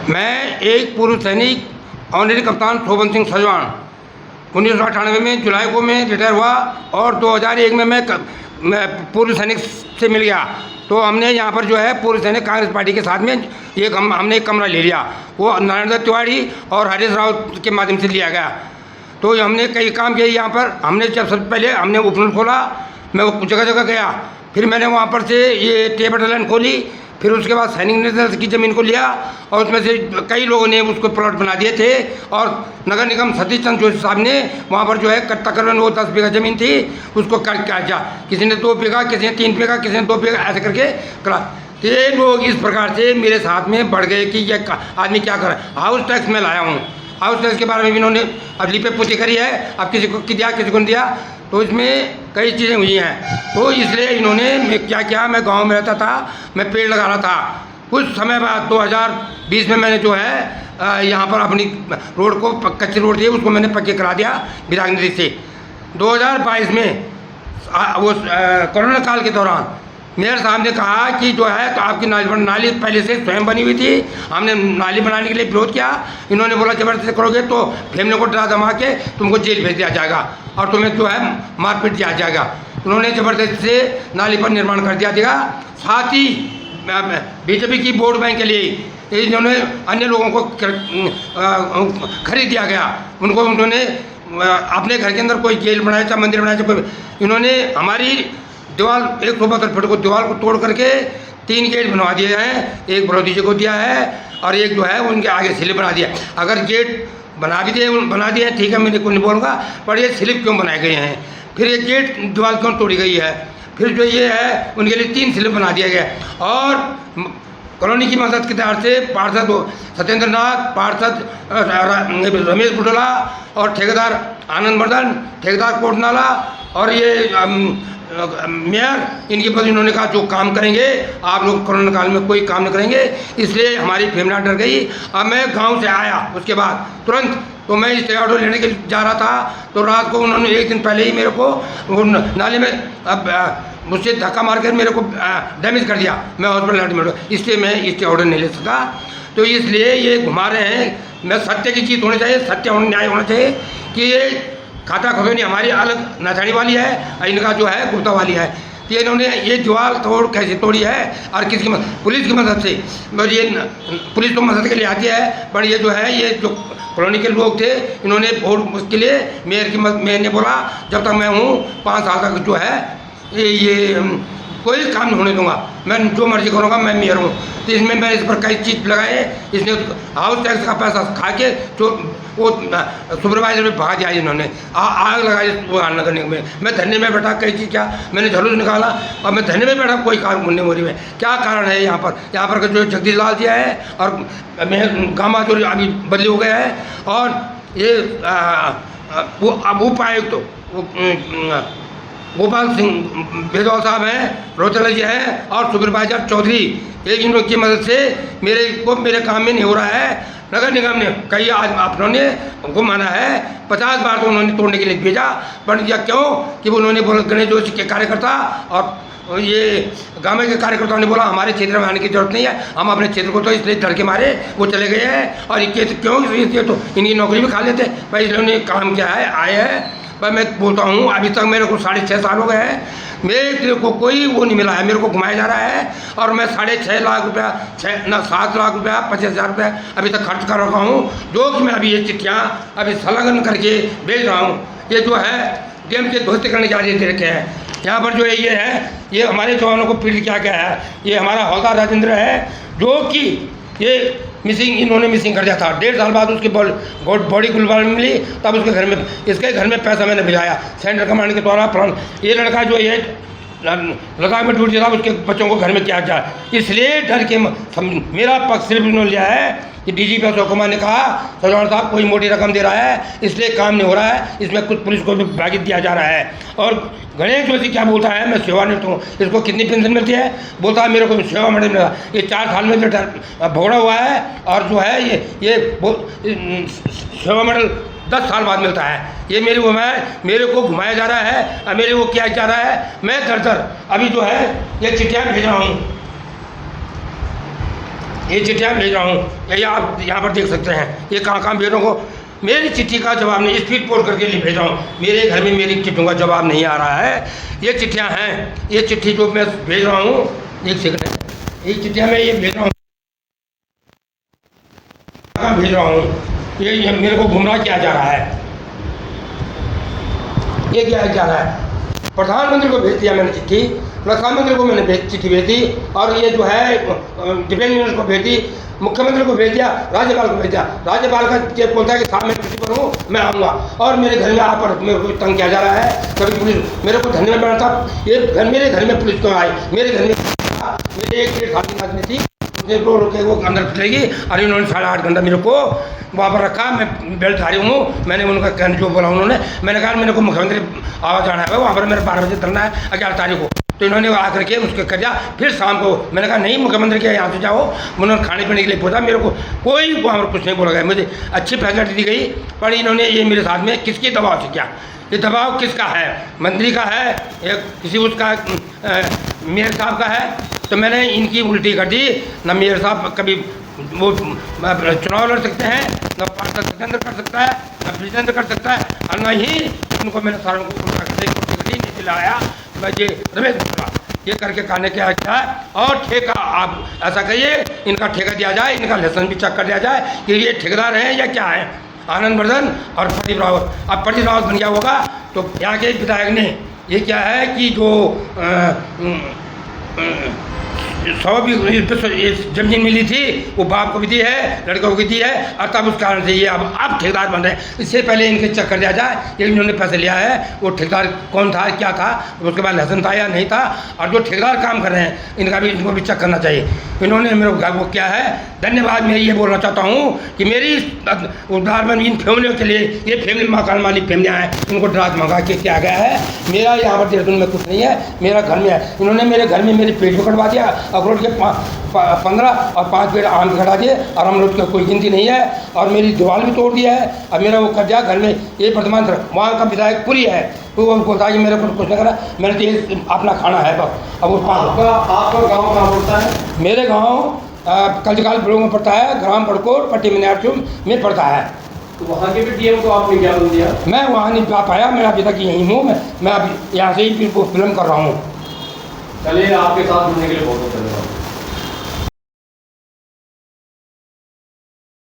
मैं एक पूर्व सैनिक ऑनरेरी कप्तान शोभन सिंह सजवान 1998 में जुलाई को मैं रिटायर हुआ और 2001 में मैं पूर्व सैनिक से मिल गया। तो हमने यहाँ पर जो है पूर्व सैनिक कांग्रेस पार्टी के साथ में हमने एक कमरा ले लिया, वो नारायण दत्त तिवारी और हरीश रावत के माध्यम से लिया गया। तो हमने कई काम किए यहाँ पर। हमने जब सबसे पहले हमने उपनल खोला, मैं वो जगह जगह गया, फिर मैंने वहाँ पर से ये टेबल लाइन खोली, फिर उसके बाद सैनिक निदेशक की ज़मीन को लिया और उसमें से कई लोगों ने उसको प्लॉट बना दिए थे। और नगर निगम सतीश चंद्र जोशी साहब ने वहाँ पर जो है तकरीबन वो 10 बीघा ज़मीन थी, उसको किया। किसी ने 2 बीघा, किसी ने 3 बीघा, किसी ने 2 बीघा, ऐसे करके करा। तो ये लोग इस प्रकार से मेरे साथ में बढ़ गए कि ये आदमी क्या कर रहा है। हाउस टैक्स में लाया हूँ, हाउस टैक्स के बारे में भी इन्होंने अब लिपे पोती करी है, अब किसी को दिया, किसी को नहीं दिया। तो इसमें कई चीज़ें हुई हैं। तो इसलिए इन्होंने मैं क्या किया, मैं गांव में रहता था, मैं पेड़ लगा रहा था। कुछ समय बाद 2020 में मैंने जो है यहाँ पर अपनी रोड को, कच्ची रोड थी उसको मैंने पक्की करा दिया विधायक निधि से। 2022 में वो कोरोना काल के दौरान मेयर साहब ने कहा कि जो है तो आपकी नाली पहले से स्वयं बनी हुई थी, हमने नाली बनाने के लिए विरोध किया। इन्होंने बोला जबरदस्ती करोगे तो फैमिली को डरा धमा के तुमको जेल भेज दिया जाएगा और तुम्हें जो है मारपीट दिया जाएगा। उन्होंने ज़बरदस्ती से नाली पर निर्माण कर दिया। साथ ही बीजेपी की वोट बैंक के लिए इन्होंने अन्य लोगों को खरीद दिया गया। उन्होंने अपने घर के अंदर कोई जेल बनाया, चाहे मंदिर बनाया, चाहे कोई। इन्होंने हमारी दीवार 172 फीट को दीवार को तोड़ करके 3 गेट बनवा दिए हैं। एक बड़ौदी जी को दिया है और एक जो है उनके आगे स्लिप बना दिया। अगर गेट बना दिए ठीक है, मैं नहीं बोलूँगा, पर ये स्लिप क्यों बनाए गए हैं? फिर ये गेट दीवार क्यों तोड़ी गई है? फिर जो ये है उनके लिए 3 स्लिप बना दिया गया। और कॉलोनी की मदद के तहत से पार्षद सत्येंद्र नाथ, पार्षद रमेश बुटोला और ठेकेदार आनंद वर्धन, ठेकेदार कोटनाला और ये मेयर, इनके पास इन्होंने कहा जो काम करेंगे आप लोग कोरोना काल में कोई काम नहीं करेंगे। इसलिए हमारी फैमिली डर गई। अब मैं गांव से आया उसके बाद तुरंत, तो मैं स्टे ऑर्डर लेने के लिए जा रहा था, तो रात को उन्होंने 1 दिन पहले ही मेरे को नाले में मुझसे धक्का मार कर मेरे को डैमेज कर दिया। मैं हॉस्पिटल एडमिट हुआ, इसलिए मैं स्टे ऑर्डर नहीं ले सका। तो इसलिए ये घुमा रहे हैं। मैं सत्य की चीज़ होनी चाहिए, सत्य न्याय होना चाहिए कि ये खाता खसोनी हमारी अलग नथानी वाली है, इनका जो है गुप्ता वाली है। तो इन्होंने ये दीवार तोड़ कैसे तोड़ी है और किसकी पुलिस की मदद से। ये पुलिस तो मदद के लिए आती है, पर ये जो है ये जो कॉलोनी के लोग थे इन्होंने बहुत उसके लिए मेयर ने बोला जब तक मैं हूँ 5 साल तक जो है ये कोई काम नहीं होने दूंगा, मैं जो मर्जी करूँगा, मैं मेयर हूँ। तो इसमें मैंने इस पर कई चीज़ लगाए। इसने हाउस टैक्स का पैसा खा के जो वो सुपरवाइजर में भगा दिया इन्होंने, आग लगाई वो नगर निगम में। मैं धरने में बैठा, कई चीज़ क्या मैंने जरूर निकाला और मैं धरने में बैठा, कोई काम मुन्ने मोरी में। क्या कारण है यहाँ पर जो जगदीश लाल जी है और मैं गामा जो अभी बदली हो गया है, और ये वो उपायुक्त तो गोपाल सिंह बेदवाल साहब हैं, रोचला जी हैं और सुपरवाइजर चौधरी, एक इन लोग की मदद से मेरे काम में नहीं हो रहा है। नगर निगम ने कई अपनों ने घुमाना है, 50 बार तो उन्होंने तोड़ने के लिए भेजा, पर यह क्यों कि उन्होंने बोला गणेश जोशी के कार्यकर्ता और ये गाँव के कार्यकर्ताओं ने बोला हमारे क्षेत्र में आने की जरूरत नहीं है, हम अपने क्षेत्र को तो इसलिए डर के मारे वो चले गए हैं। और ये क्यों इसलिए तो इनकी नौकरी भी खा लेते भाई, इसलिए उन्होंने काम किया है, आए हैं। पर मैं बोलता हूँ अभी तक मेरे को 6.5 साल हो गए हैं, मेरे को कोई वो नहीं मिला है, मेरे को घुमाया जा रहा है। और मैं 6.5 लाख रुपया 7 लाख रुपया 25,000 रुपया अभी तक खर्च कर रखा हूँ, जो कि मैं अभी ये चिट्ठियाँ अभी संलग्न करके भेज रहा हूँ। ये जो है डैम के ध्वस्त करने के आदेश दे रखे हैं। यहाँ पर जो है ये हमारे जवानों को पीड़ित किया गया है। ये हमारा हौलदार राजेंद्र है जो कि ये इन्होंने मिसिंग कर दिया था। 1.5 साल बाद उसकी बॉडी गुलबार में मिली, तब इसके घर में पैसा मैंने भिजाया सेंट्रल कमांड के द्वारा। ये लड़का जो ये लद्दाख में ड्यूटी था, उसके बच्चों को घर में किया जाए, इसलिए डर के मेरा पक्ष सिर्फ इन्होंने लिया है कि डीजीपी अशोक कुमार ने कहा सजवान साहब कोई मोटी रकम दे रहा है, इसलिए काम नहीं हो रहा है, इसमें कुछ पुलिस को भी भागी दिया जा रहा है। और गणेश जोशी क्या बोलता है, मैं सेवानिवृत्त हूँ, इसको कितनी पेंशन मिलती है? बोलता है मेरे को सेवा मेडल मिला। ये 4 साल में जो भोगड़ा हुआ है, और जो है ये सेवा मेडल 10 साल बाद मिलता है। ये मेरे को घुमाया जा रहा है और मेरे को किया जा रहा है। मैं दर अभी जो है ये चिट्ठियाँ भेज रहा हूँ। ये चिट्ठियाँ भेज रहा हूँ, यही आप यहाँ पर देख सकते हैं। ये कहाँ भेज रहा हूँ, मेरी चिट्ठी का जवाब नहीं, स्पीड पोस्ट करके लिए भेज रहा हूँ। मेरे घर में मेरी चिट्ठियों का जवाब नहीं आ रहा है। ये चिट्ठियाँ हैं, ये चिट्ठी जो मैं भेज रहा हूँ, एक सेकंड, ये चिट्ठियाँ मैं ये भेज रहा हूँ, कहाँ भेज रहा हूँ, ये मेरे को गुमराह किया जा रहा है। ये क्या जा रहा है, प्रधानमंत्री को भेज दिया मैंने चिट्ठी, प्रधानमंत्री को मैंने चिट्ठी भेज दी, और ये जो है डिफेंस मिनिस्टर को भेज दी, मुख्यमंत्री को भेज दिया, राज्यपाल को भेज दिया। राज्यपाल का ये बोलता है कि साहब मैं किसी पर हूँ, मैं आऊँगा, और मेरे घर में आ पर मेरे को तंग किया जा रहा है। कभी पुलिस मेरे को धरने में बैठा था, ये मेरे घर में पुलिस क्यों आई, मेरे घर में मेरे 1 साल की आदमी थी, उसने रोके वो अंदर चलेगी, और इन्होंने 8.5 घंटा मेरे को वहाँ पर रखा। मैं बेल्टधारी हूँ, मैंने उनका कहने जो बोला उन्होंने, मैंने कहा मेरे को मुख्यमंत्री आवाज़ जाना है, वहाँ पर मेरे 12 बजे धरना है 11 तारीख को। तो इन्होंने आकर के उसके कर दिया। फिर शाम को मैंने कहा नहीं मुख्यमंत्री के यहाँ से जाओ, उन्होंने खाने पीने के लिए पूछा, मेरे को कोई वहाँ पर कुछ नहीं बोला गया, मुझे अच्छी फैसिलिटी दी गई। पर इन्होंने ये मेरे साथ में किसके दबाव से किया, ये दबाव किसका है, मंत्री का है या किसी उसका मेयर साहब का है। तो मैंने इनकी उल्टी कर दी, न मेयर साहब कभी वो चुनाव लड़ सकते हैं, न पार्षद सत्येंद्र कर सकता है, न विजेंद्र कर सकता है, और न ही उनको मैंने सारों को उल्टा कर दी, नहीं दिलाया। मैं ये रमेश बोला ये करके खाने क्या क्या है, और ठेका आप ऐसा कहिए इनका ठेका दिया जाए, इनका लाइसेंस भी चेक कर दिया जाए कि ये ठेकेदार हैं या क्या है। आनंद वर्धन और प्रदीप रावत, अब प्रदीप रावत बन गया होगा तो यहाँ के विधायक ने ये क्या है कि जो 100 भी जमीन मिली थी वो बाप को भी दी है, लड़कों को भी दी है, और तब उस कारण से ये अब ठेकेदार बन रहे हैं। इससे पहले इनके चेक कर दिया जाए ये इन्होंने पैसे लिया है, वो ठेकेदार कौन था क्या था, उसके बाद लाइसेंस था या नहीं था, और जो ठेकेदार काम कर रहे हैं इनका भी इनको भी चेक करना चाहिए। इन्होंने मेरे को वो क्या है। धन्यवाद। मैं ये बोलना चाहता हूँ कि मेरी उदाहरण इन फैमिलियों के लिए, ये फैमिली मकान मालिक फैमिलियाँ हैं, इनको ड्राज मंगा के किया गया है। मेरा यहाँ पर देहरादून में कुछ नहीं है, मेरा घर में है। इन्होंने मेरे घर में मेरे पेट में कटवा दिया, अखरोट के 15 और 5 पेड़ आम कटा दिए, और अमरूद की कोई गिनती नहीं है, और मेरी दीवार भी तोड़ दिया है। अब मेरा वो कर दिया घर में, ये वर्तमान वहाँ का विधायक पूरी है, तो वो बोलता है कि मेरे को कुछ नहीं करा, मैंने तो ये अपना खाना है बस। अब उस आपका गाँव कहाँ पड़ता है? मेरे गाँव कलजकाल ब्लॉक में पड़ता है, ग्राम बड़कोट पट्टी मिनारचुम में पड़ता है। तो वहाँ के भी डीएम को आपने ज्ञापन दिया? मैं वहाँ नहीं जा पाया, मैं अभी तक यहीं हूँ, मैं अभी यहाँ से ही फिल्म कर रहा हूँ। चलिए आपके साथ जुड़ने के लिए बहुत बहुत धन्यवाद।